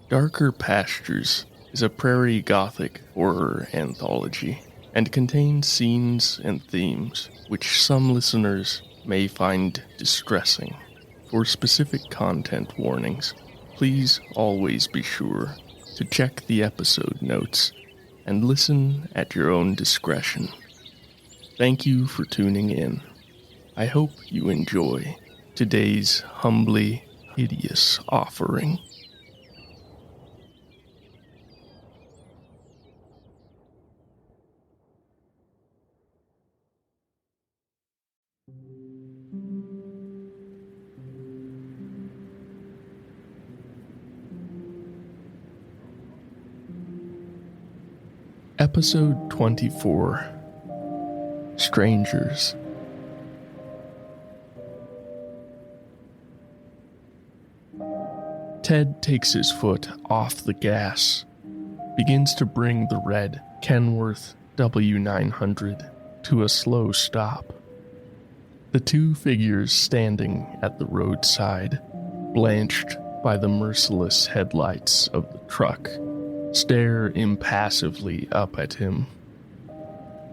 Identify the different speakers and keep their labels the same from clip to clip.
Speaker 1: Darker Pastures is a prairie gothic horror anthology and contains scenes and themes which some listeners may find distressing. For specific content warnings, please always be sure to check the episode notes and listen at your own discretion. Thank you for tuning in. I hope you enjoy today's humbly hideous offering. Episode 24, Strangers. Ted takes his foot off the gas, begins to bring the red Kenworth W900 to a slow stop. The two figures standing at the roadside, blanched by the merciless headlights of the truck, stare impassively up at him.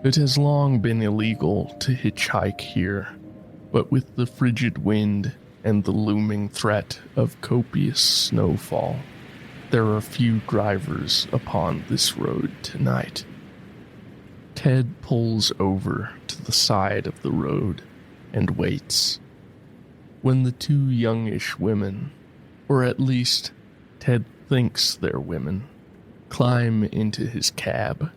Speaker 1: It has long been illegal to hitchhike here, but with the frigid wind and the looming threat of copious snowfall, there are few drivers upon this road tonight. Ted pulls over to the side of the road and waits. When the two youngish women, or at least Ted thinks they're women, climb into his cab,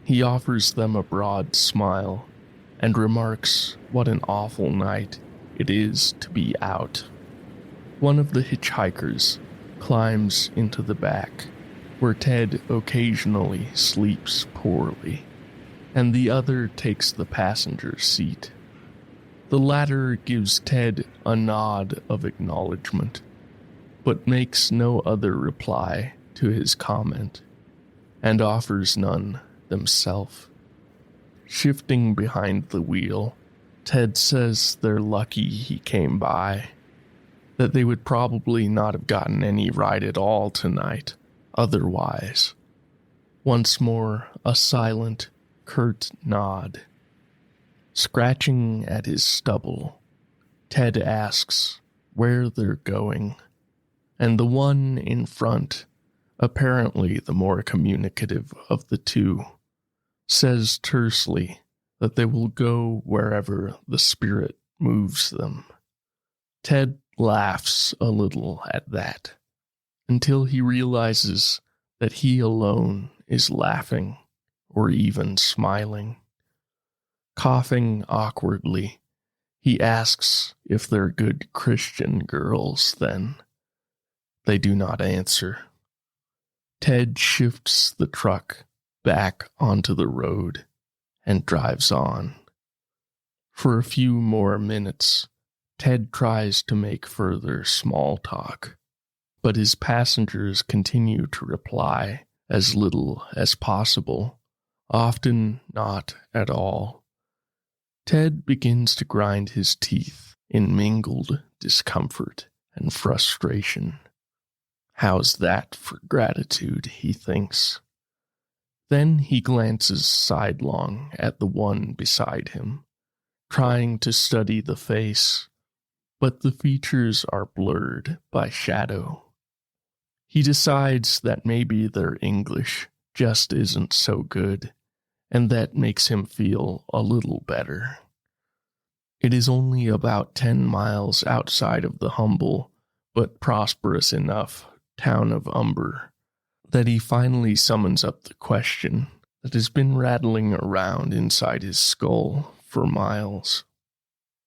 Speaker 1: he offers them a broad smile and remarks what an awful night it is to be out. One of the hitchhikers climbs into the back, where Ted occasionally sleeps poorly, and the other takes the passenger seat. The latter gives Ted a nod of acknowledgement, but makes no other reply to his comment, and offers none themselves. Shifting behind the wheel, Ted says they're lucky he came by, that they would probably not have gotten any ride at all tonight otherwise. Once more, a silent, curt nod. Scratching at his stubble, Ted asks where they're going, and the one in front, apparently the more communicative of the two, says tersely that they will go wherever the spirit moves them. Ted laughs a little at that, until he realizes that he alone is laughing, or even smiling. Coughing awkwardly, he asks if they're good Christian girls then. They do not answer. Ted shifts the truck back onto the road and drives on. For a few more minutes, Ted tries to make further small talk, but his passengers continue to reply as little as possible, often not at all. Ted begins to grind his teeth in mingled discomfort and frustration. How's that for gratitude, he thinks. Then he glances sidelong at the one beside him, trying to study the face, but the features are blurred by shadow. He decides that maybe their English just isn't so good, and that makes him feel a little better. It is only about 10 miles outside of the humble, but prosperous enough town of Umber, that he finally summons up the question that has been rattling around inside his skull for miles.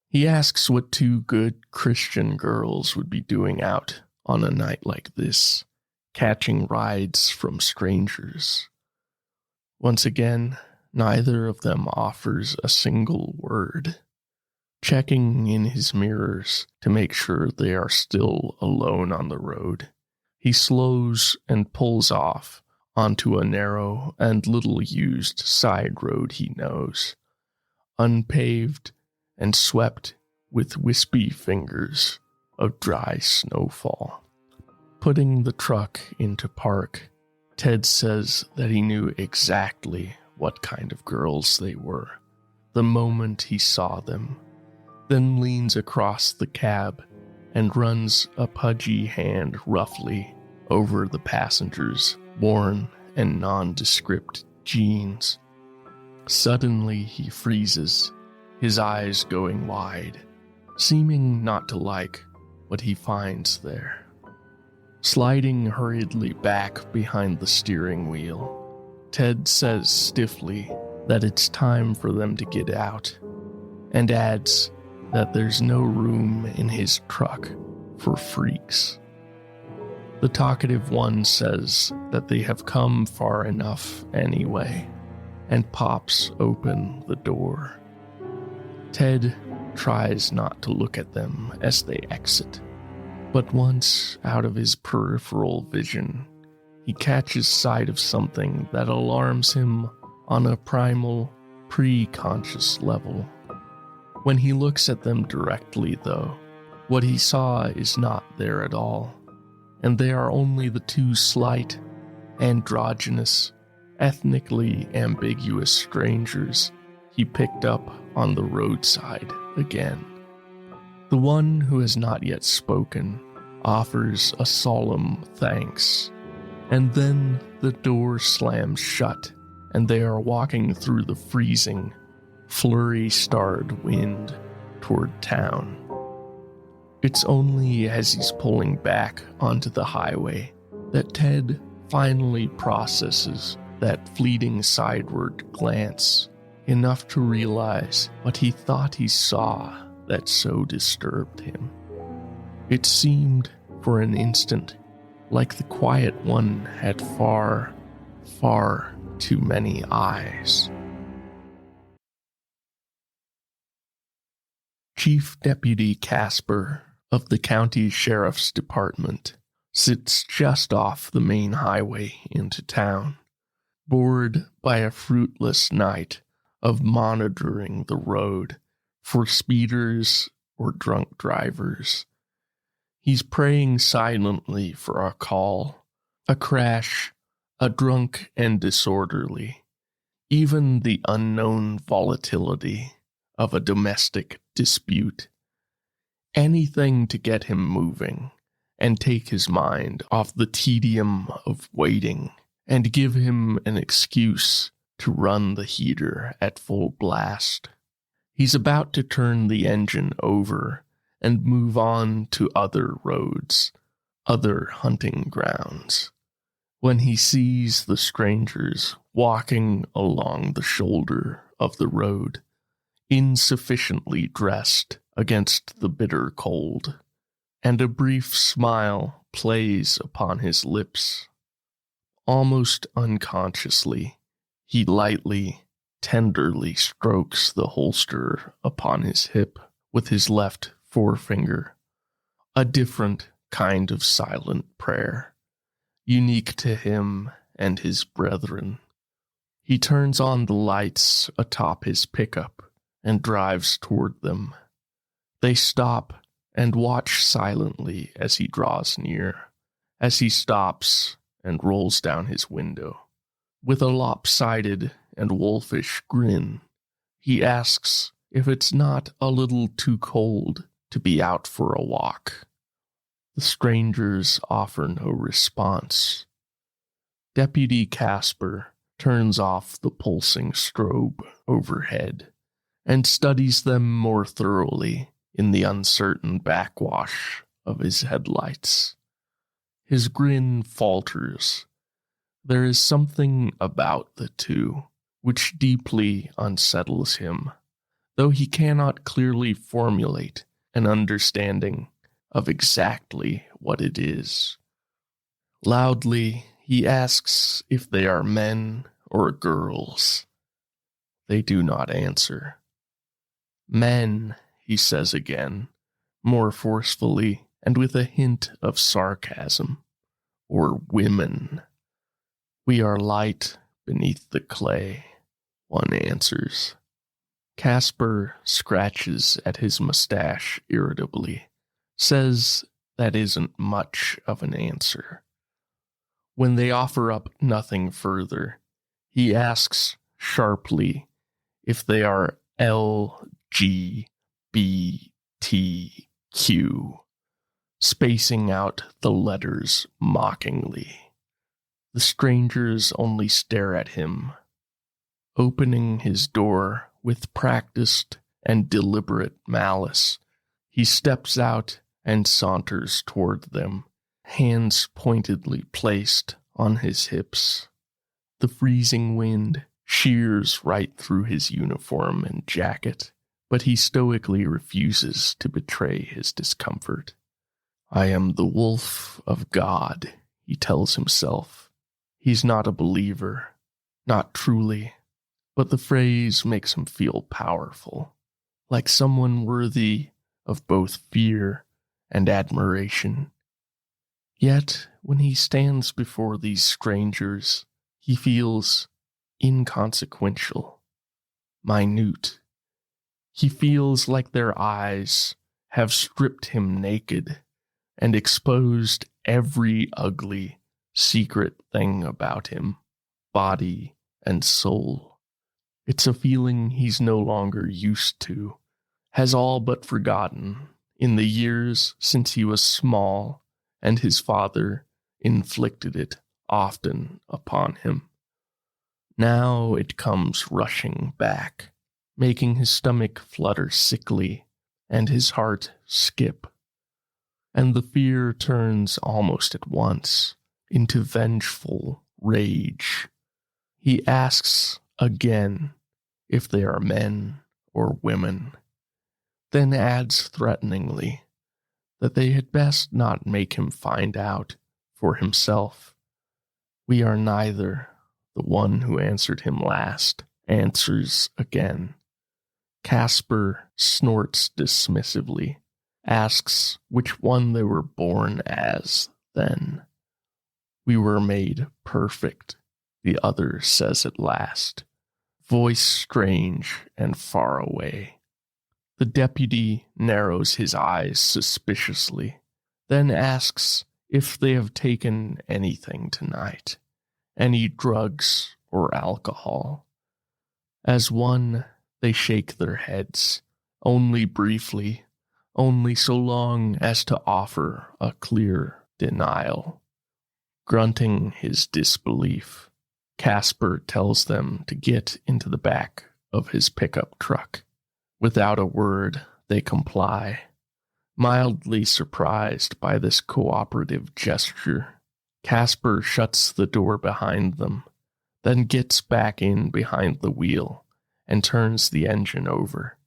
Speaker 1: He asks what two good Christian girls would be doing out on a night like this, catching rides from strangers. Once again, neither of them offers a single word. Checking in his mirrors to make sure they are still alone on the road, he slows and pulls off onto a narrow and little-used side road he knows, unpaved and swept with wispy fingers of dry snowfall. Putting the truck into park, Ted says that he knew exactly what kind of girls they were the moment he saw them, then leans across the cab and runs a pudgy hand roughly over the passenger's worn and nondescript jeans. Suddenly he freezes, his eyes going wide, seeming not to like what he finds there. Sliding hurriedly back behind the steering wheel, Ted says stiffly that it's time for them to get out, and adds that there's no room in his truck for freaks. The talkative one says that they have come far enough anyway, and pops open the door. Ted tries not to look at them as they exit, but once out of his peripheral vision, he catches sight of something that alarms him on a primal, pre-conscious level. When he looks at them directly, though, what he saw is not there at all, and they are only the two slight, androgynous, ethnically ambiguous strangers he picked up on the roadside again. The one who has not yet spoken offers a solemn thanks, and then the door slams shut, and they are walking through the freezing, flurry-starred wind toward town. It's only as he's pulling back onto the highway that Ted finally processes that fleeting sideward glance enough to realize what he thought he saw that so disturbed him. It seemed for an instant like the quiet one had far, far too many eyes. Chief Deputy Casper of the County Sheriff's Department sits just off the main highway into town, bored by a fruitless night of monitoring the road for speeders or drunk drivers. He's praying silently for a call, a crash, a drunk and disorderly, even the unknown volatility of a domestic dispute. Anything to get him moving and take his mind off the tedium of waiting and give him an excuse to run the heater at full blast. He's about to turn the engine over and move on to other roads, other hunting grounds, when he sees the strangers walking along the shoulder of the road, insufficiently dressed against the bitter cold, and a brief smile plays upon his lips. Almost unconsciously, he lightly, tenderly strokes the holster upon his hip with his left forefinger, a different kind of silent prayer, unique to him and his brethren. He turns on the lights atop his pickup and drives toward them. They stop and watch silently as he draws near, as he stops and rolls down his window. With a lopsided and wolfish grin, he asks if it's not a little too cold to be out for a walk. The strangers offer no response. Deputy Casper turns off the pulsing strobe overhead and studies them more thoroughly in the uncertain backwash of his headlights. His grin falters. There is something about the two which deeply unsettles him, though he cannot clearly formulate an understanding of exactly what it is. Loudly, he asks if they are men or girls. They do not answer. Men, he says again, more forcefully and with a hint of sarcasm. Or women. We are light beneath the clay, one answers. Casper scratches at his mustache irritably, says that isn't much of an answer. When they offer up nothing further, he asks sharply if they are LGBTQ, spacing out the letters mockingly. The strangers only stare at him. Opening his door with practiced and deliberate malice, he steps out and saunters toward them, hands pointedly placed on his hips. The freezing wind shears right through his uniform and jacket, but he stoically refuses to betray his discomfort. I am the wolf of God, he tells himself. He's not a believer, not truly, but the phrase makes him feel powerful, like someone worthy of both fear and admiration. Yet, when he stands before these strangers, he feels inconsequential, minute. He feels like their eyes have stripped him naked and exposed every ugly, secret thing about him, body and soul. It's a feeling he's no longer used to, has all but forgotten in the years since he was small and his father inflicted it often upon him. Now it comes rushing back, making his stomach flutter sickly and his heart skip. And the fear turns almost at once into vengeful rage. He asks again if they are men or women, then adds threateningly that they had best not make him find out for himself. We are neither. The one who answered him last answers again. Casper snorts dismissively, asks which one they were born as then. We were made perfect, the other says at last, voice strange and far away. The deputy narrows his eyes suspiciously, then asks if they have taken anything tonight, any drugs or alcohol. As one, they shake their heads, only briefly, only so long as to offer a clear denial. Grunting his disbelief, Casper tells them to get into the back of his pickup truck. Without a word, they comply, mildly surprised by this cooperative gesture. Casper shuts the door behind them, then gets back in behind the wheel and turns the engine over,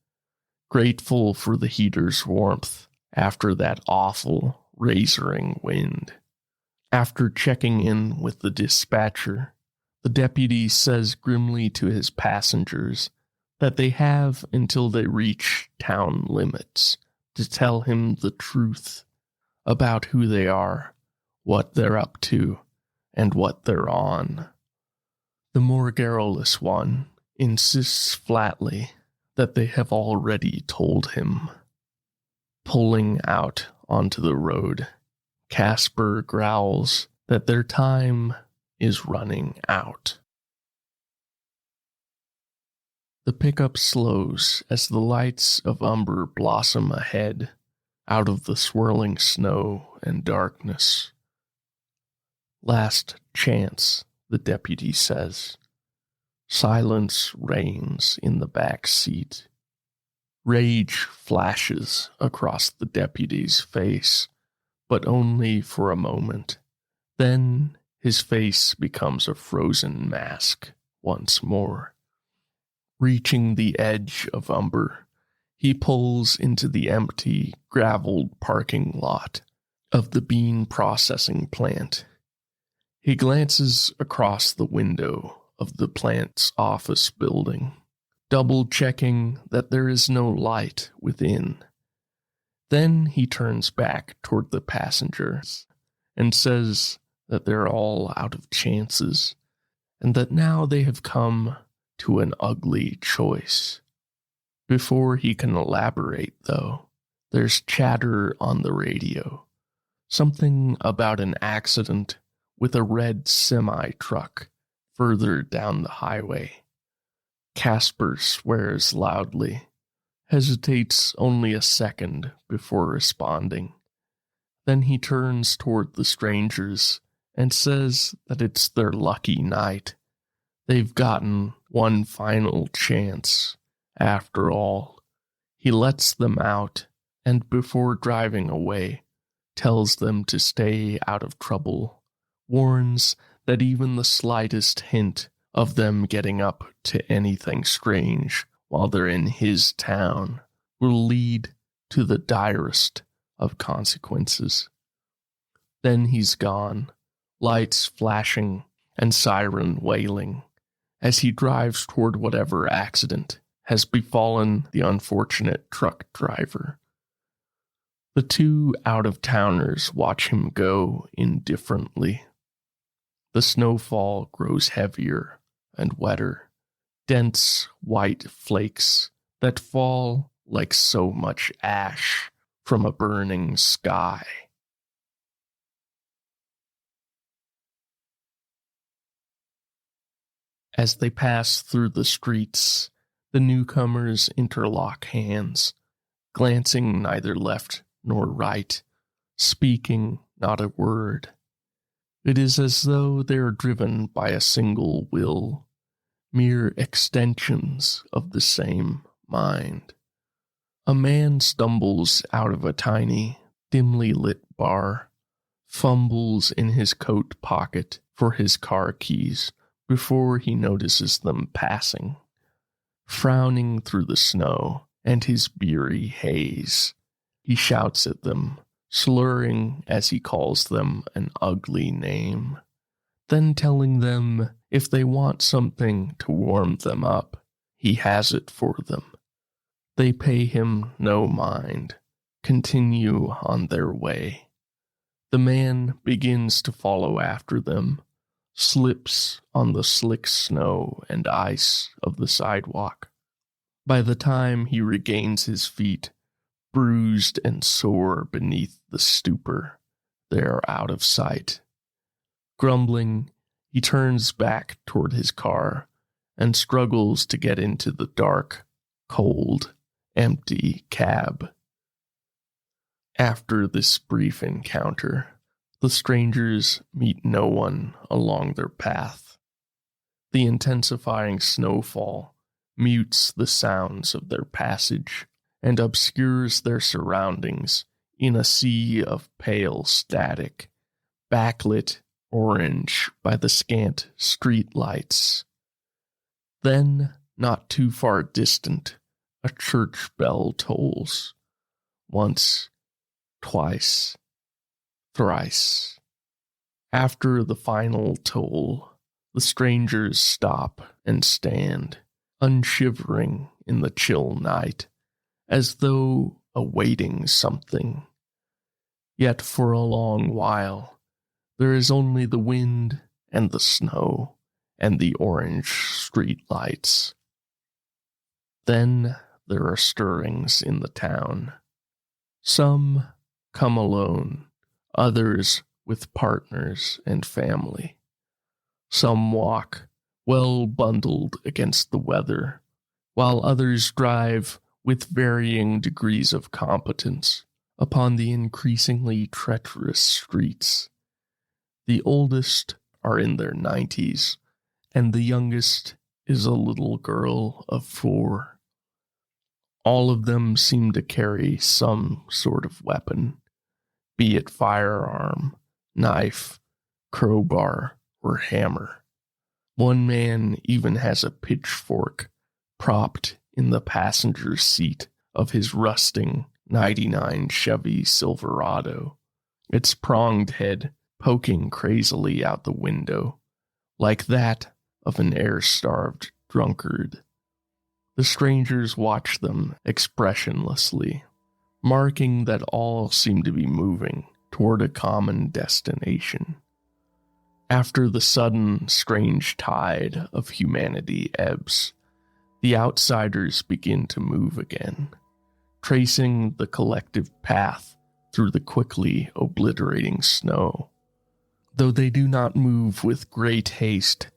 Speaker 1: grateful for the heater's warmth after that awful, razoring wind. After checking in with the dispatcher, the deputy says grimly to his passengers that they have until they reach town limits to tell him the truth about who they are, what they're up to, and what they're on. The more garrulous one insists flatly that they have already told him. Pulling out onto the road, Casper growls that their time is running out. The pickup slows as the lights of Umber blossom ahead out of the swirling snow and darkness. Last chance, the deputy says. Silence reigns in the back seat. Rage flashes across the deputy's face, but only for a moment. Then his face becomes a frozen mask once more. Reaching the edge of Umber, he pulls into the empty, graveled parking lot of the bean processing plant. He glances across the window of the plant's office building, double-checking that there is no light within. Then he turns back toward the passengers and says that they're all out of chances, and that now they have come to an ugly choice. Before he can elaborate, though, there's chatter on the radio. Something about an accident with a red semi-truck further down the highway. Casper swears loudly, hesitates only a second before responding. Then he turns toward the strangers and says that it's their lucky night. They've gotten one final chance, after all. He lets them out, and before driving away, tells them to stay out of trouble, warns that even the slightest hint of them getting up to anything strange while they're in his town will lead to the direst of consequences. Then he's gone, lights flashing and siren wailing, as he drives toward whatever accident has befallen the unfortunate truck driver. The two out-of-towners watch him go indifferently. The snowfall grows heavier and wetter, dense white flakes that fall like so much ash from a burning sky. As they pass through the streets, the newcomers interlock hands, glancing neither left nor right, speaking not a word. It is as though they are driven by a single will, mere extensions of the same mind. A man stumbles out of a tiny, dimly lit bar, fumbles in his coat pocket for his car keys before he notices them passing. Frowning through the snow and his beery haze, he shouts at them, slurring as he calls them an ugly name, then telling them if they want something to warm them up, he has it for them. They pay him no mind, continue on their way. The man begins to follow after them, slips on the slick snow and ice of the sidewalk. By the time he regains his feet, bruised and sore beneath the stupor, they are out of sight. Grumbling, he turns back toward his car and struggles to get into the dark, cold, empty cab. After this brief encounter, the strangers meet no one along their path. The intensifying snowfall mutes the sounds of their passage and obscures their surroundings in a sea of pale static, backlit orange by the scant street lights. Then, not too far distant, a church bell tolls. Once, twice, thrice. After the final toll, the strangers stop and stand, unshivering in the chill night, as though awaiting something. Yet for a long while, there is only the wind and the snow and the orange street lights. Then there are stirrings in the town. Some come alone, others with partners and family. Some walk, well bundled against the weather, while others drive with varying degrees of competence upon the increasingly treacherous streets. The oldest are in their 90s, and the youngest is a little girl of 4. All of them seem to carry some sort of weapon, be it firearm, knife, crowbar, or hammer. One man even has a pitchfork propped in the passenger seat of his rusting '99 Chevy Silverado, its pronged head poking crazily out the window, like that of an air-starved drunkard. The strangers watch them expressionlessly, marking that all seem to be moving toward a common destination. After the sudden, strange tide of humanity ebbs, the outsiders begin to move again, tracing the collective path through the quickly obliterating snow. Though they do not move with great haste,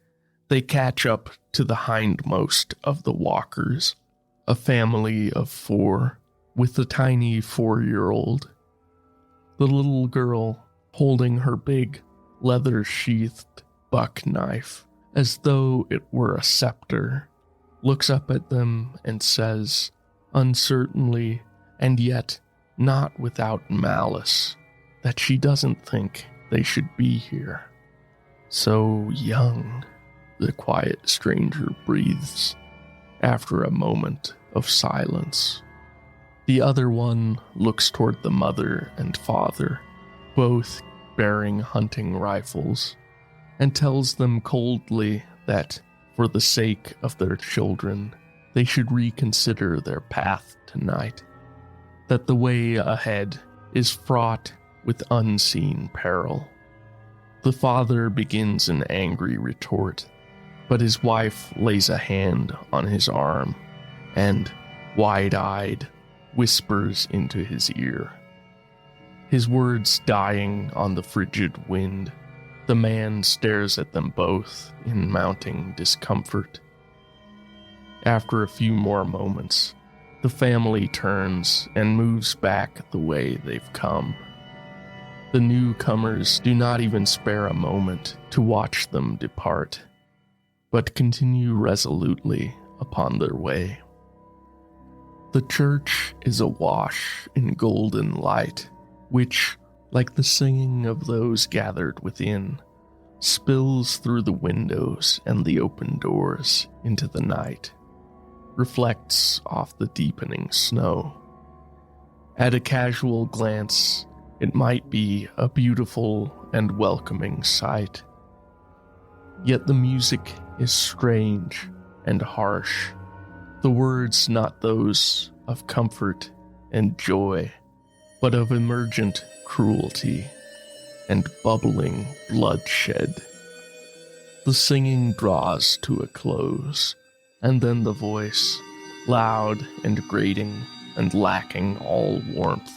Speaker 1: they catch up to the hindmost of the walkers, a family of 4, with the tiny 4-year-old. The little girl, holding her big, leather-sheathed buck knife, as though it were a scepter, looks up at them and says, uncertainly, and yet not without malice, that she doesn't think they should be here. So young, the quiet stranger breathes, after a moment of silence. The other one looks toward the mother and father, both bearing hunting rifles, and tells them coldly that, for the sake of their children, they should reconsider their path tonight, that the way ahead is fraught with unseen peril. The father begins an angry retort, but his wife lays a hand on his arm and, wide-eyed, whispers into his ear. His words dying on the frigid wind, the man stares at them both in mounting discomfort. After a few more moments, the family turns and moves back the way they've come. The newcomers do not even spare a moment to watch them depart, but continue resolutely upon their way. The church is awash in golden light, which, like the singing of those gathered within, spills through the windows and the open doors into the night, reflects off the deepening snow. At a casual glance, it might be a beautiful and welcoming sight. Yet the music is strange and harsh, the words not those of comfort and joy, but of emergent cruelty and bubbling bloodshed. The singing draws to a close, and then the voice, loud and grating and lacking all warmth,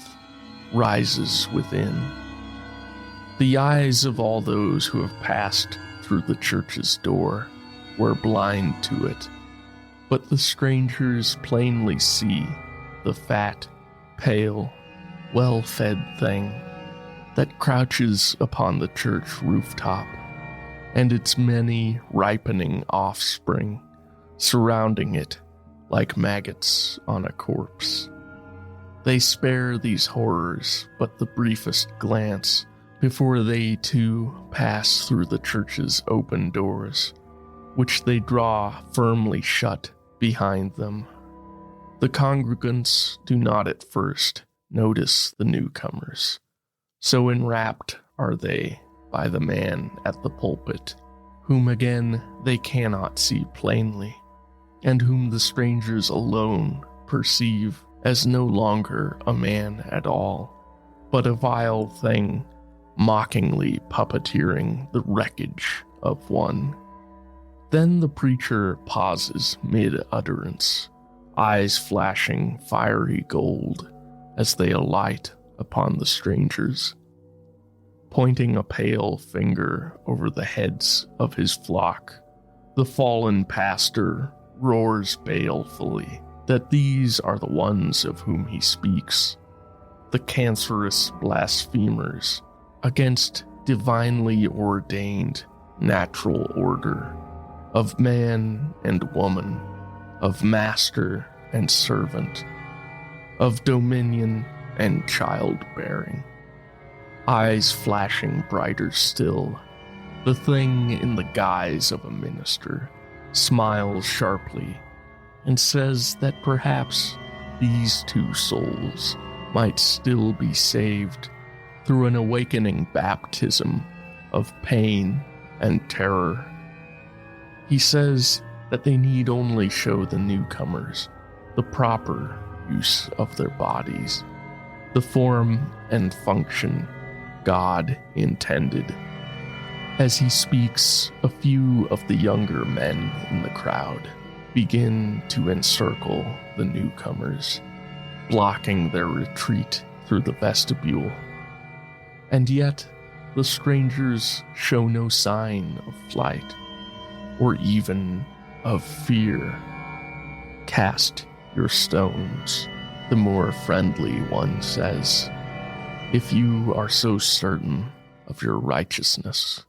Speaker 1: rises within. The eyes of all those who have passed through the church's door were blind to it, but the strangers plainly see the fat, pale, well-fed thing that crouches upon the church rooftop, and its many ripening offspring surrounding it like maggots on a corpse. They spare these horrors but the briefest glance before they too pass through the church's open doors, which they draw firmly shut behind them. The congregants do not at first notice the newcomers, so enwrapped are they by the man at the pulpit, whom again they cannot see plainly, and whom the strangers alone perceive as no longer a man at all, but a vile thing mockingly puppeteering the wreckage of one. Then the preacher pauses mid-utterance, eyes flashing fiery gold as they alight upon the strangers. Pointing a pale finger over the heads of his flock, the fallen pastor roars balefully that these are the ones of whom he speaks, the cancerous blasphemers against divinely ordained natural order of man and woman, of master and servant, of dominion and childbearing. Eyes flashing brighter still, the thing in the guise of a minister smiles sharply and says that perhaps these two souls might still be saved through an awakening baptism of pain and terror. He says that they need only show the newcomers the proper use of their bodies, the form and function God intended. As he speaks, a few of the younger men in the crowd begin to encircle the newcomers, blocking their retreat through the vestibule. And yet, the strangers show no sign of flight, or even of fear. Cast your stones, the more friendly one says, if you are so certain of your righteousness.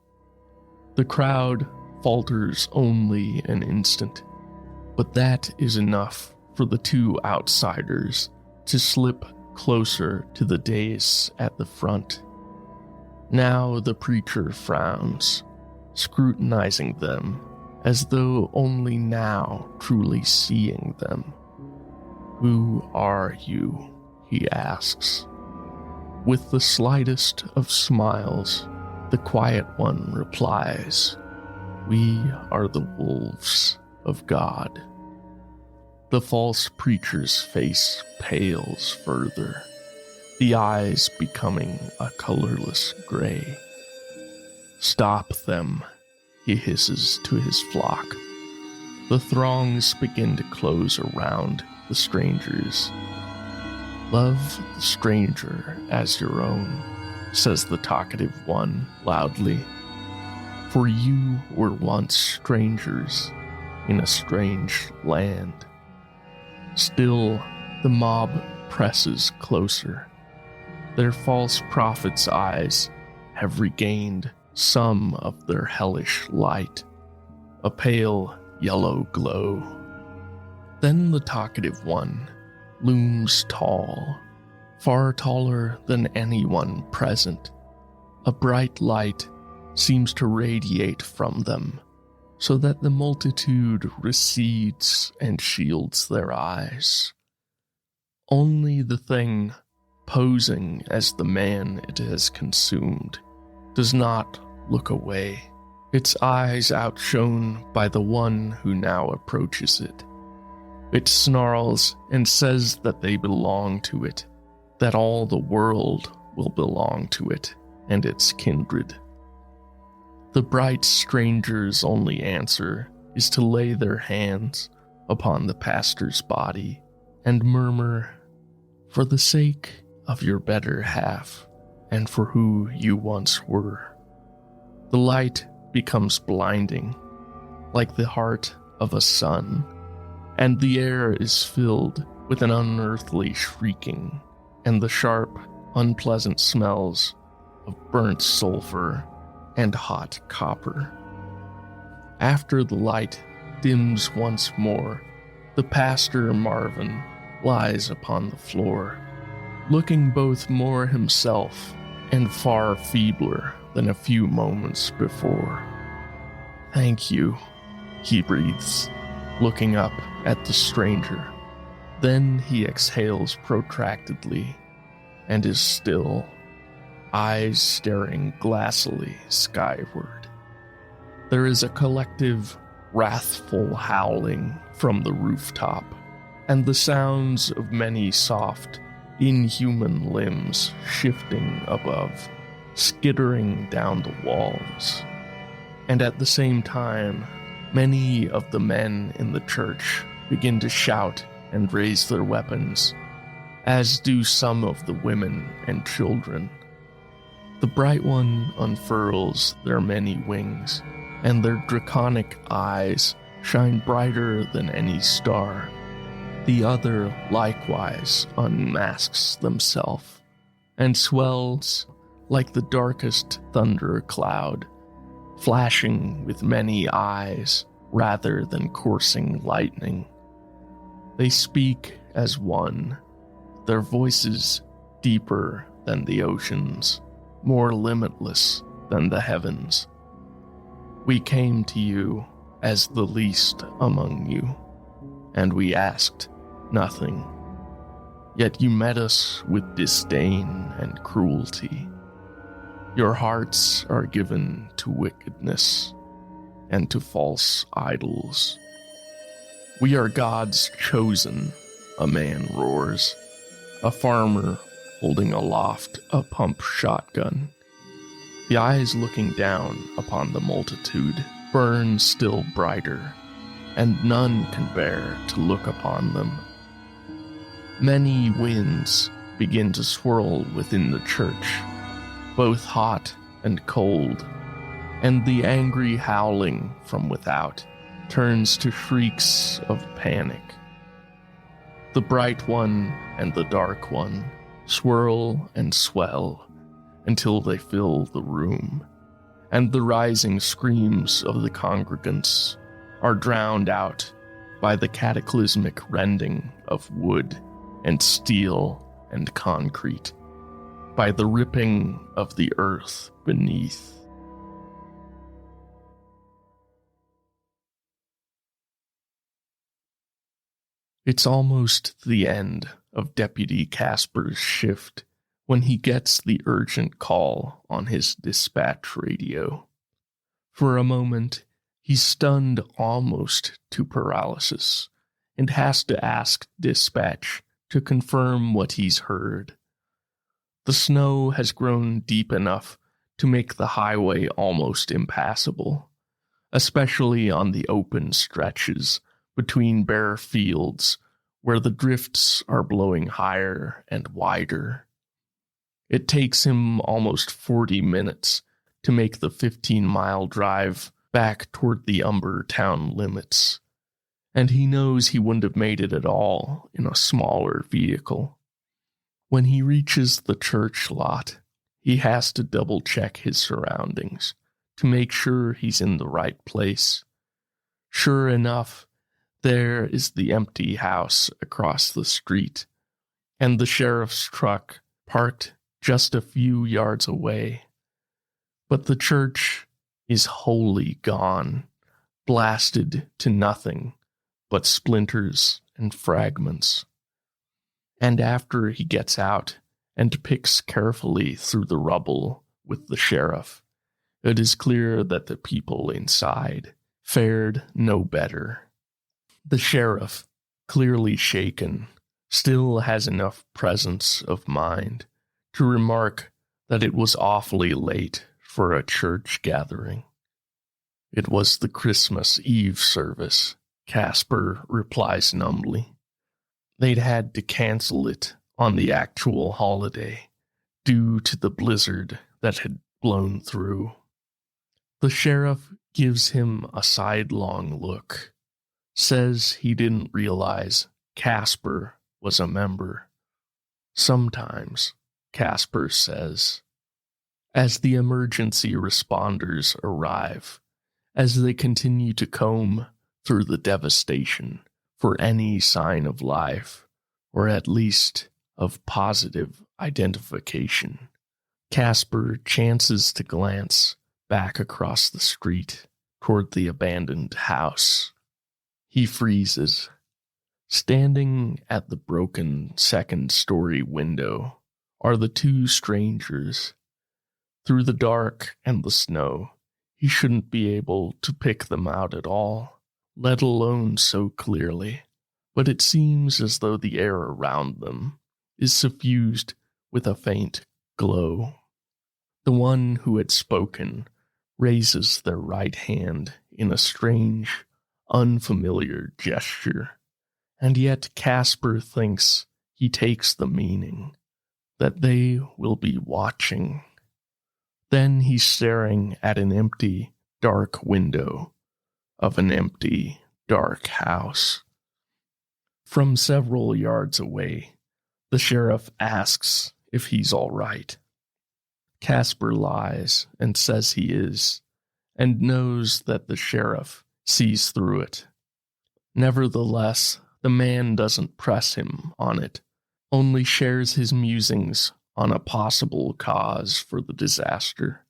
Speaker 1: The crowd falters only an instant, but that is enough for the two outsiders to slip closer to the dais at the front. Now the preacher frowns, scrutinizing them as though only now truly seeing them. Who are you? He asks. With the slightest of smiles, the quiet one replies, we are the wolves of God. The false preacher's face pales further, the eyes becoming a colorless gray. Stop them, he hisses to his flock. The throngs begin to close around the strangers. Love the stranger as your own, says the talkative one loudly. For you were once strangers in a strange land. Still, the mob presses closer. Their false prophets' eyes have regained some of their hellish light, a pale yellow glow. Then the talkative one looms tall, far taller than anyone present. A bright light seems to radiate from them, so that the multitude recedes and shields their eyes. Only the thing posing as the man it has consumed does not look away, its eyes outshone by the one who now approaches it. It snarls and says that they belong to it, that all the world will belong to it and its kindred. The bright stranger's only answer is to lay their hands upon the pastor's body and murmur, for the sake of your better half and for who you once were. The light becomes blinding, like the heart of a sun, and the air is filled with an unearthly shrieking and the sharp, unpleasant smells of burnt sulfur and hot copper. After the light dims once more, the pastor Marvin lies upon the floor, looking both more himself and far feebler than a few moments before. Thank you, he breathes, looking up at the stranger. Then he exhales protractedly and is still, eyes staring glassily skyward. There is a collective, wrathful howling from the rooftop, and the sounds of many soft, inhuman limbs shifting above, skittering down the walls. And at the same time, many of the men in the church begin to shout and raise their weapons, as do some of the women and children. The bright one unfurls their many wings, and their draconic eyes shine brighter than any star. The other likewise unmasks themselves, and swells like the darkest thunder cloud, flashing with many eyes rather than coursing lightning. They speak as one, their voices deeper than the oceans, more limitless than the heavens. We came to you as the least among you, and we asked nothing. Yet you met us with disdain and cruelty. Your hearts are given to wickedness and to false idols. We are God's chosen, a man roars, a farmer holding aloft a pump shotgun. The eyes looking down upon the multitude burn still brighter, and none can bear to look upon them. Many winds begin to swirl within the church, both hot and cold, and the angry howling from without turns to shrieks of panic. The bright one and the dark one swirl and swell until they fill the room, and the rising screams of the congregants are drowned out by the cataclysmic rending of wood and steel and concrete, by the ripping of the earth beneath. It's almost the end of Deputy Casper's shift when he gets the urgent call on his dispatch radio. For a moment, he's stunned almost to paralysis and has to ask dispatch to confirm what he's heard. The snow has grown deep enough to make the highway almost impassable, especially on the open stretches between bare fields where the drifts are blowing higher and wider. It takes him almost 40 minutes to make the 15-mile drive back toward the Umber town limits, and he knows he wouldn't have made it at all in a smaller vehicle. When he reaches the church lot, he has to double-check his surroundings to make sure he's in the right place. Sure enough, there is the empty house across the street, and the sheriff's truck parked just a few yards away. But the church is wholly gone, blasted to nothing but splinters and fragments. And after he gets out and picks carefully through the rubble with the sheriff, it is clear that the people inside fared no better. The sheriff, clearly shaken, still has enough presence of mind to remark that it was awfully late for a church gathering. It was the Christmas Eve service, Casper replies numbly. They'd had to cancel it on the actual holiday due to the blizzard that had blown through. The sheriff gives him a sidelong look, says he didn't realize Casper was a member. Sometimes, Casper says. As the emergency responders arrive, as they continue to comb through the devastation for any sign of life, or at least of positive identification, Casper chances to glance back across the street toward the abandoned house. He freezes. Standing at the broken second-story window are the two strangers. Through the dark and the snow, he shouldn't be able to pick them out at all, let alone so clearly, but it seems as though the air around them is suffused with a faint glow. The one who had spoken raises their right hand in a strange, unfamiliar gesture, and yet Casper thinks he takes the meaning that they will be watching. Then he's staring at an empty, dark window of an empty, dark house. From several yards away, the sheriff asks if he's all right. Casper lies and says he is, and knows that the sheriff sees through it. Nevertheless, the man doesn't press him on it, only shares his musings on a possible cause for the disaster.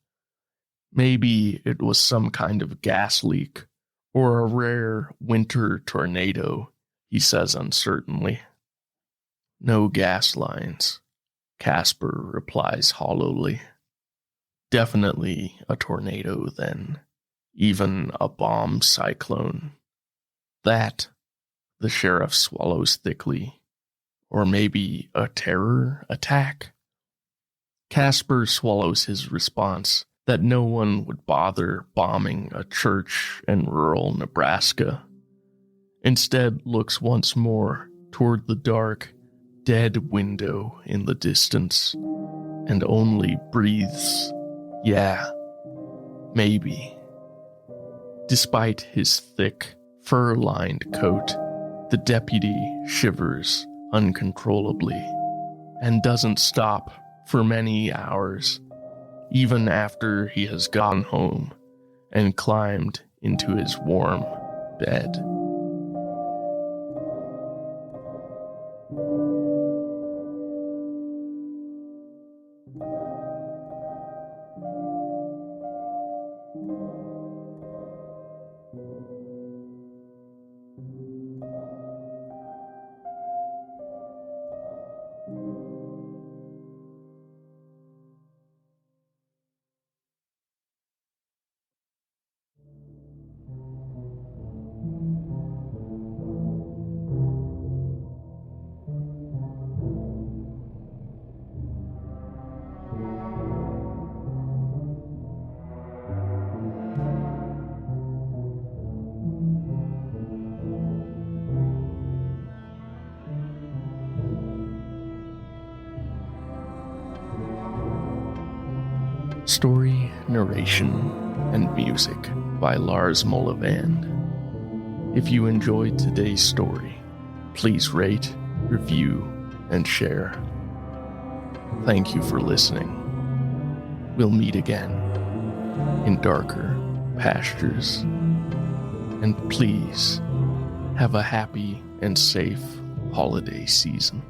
Speaker 1: Maybe it was some kind of gas leak, or a rare winter tornado, he says uncertainly. No gas lines, Casper replies hollowly. Definitely a tornado, then. Even a bomb cyclone. That, the sheriff swallows thickly. Or maybe a terror attack? Casper swallows his response that no one would bother bombing a church in rural Nebraska. Instead looks once more toward the dark, dead window in the distance and only breathes, "Yeah, maybe." Despite his thick, fur-lined coat, the deputy shivers uncontrollably and doesn't stop for many hours, even after he has gone home and climbed into his warm bed. Story, narration, and music by Lars Mollevand. If you enjoyed today's story, please rate, review, and share. Thank you for listening. We'll meet again in darker pastures. And please have a happy and safe holiday season.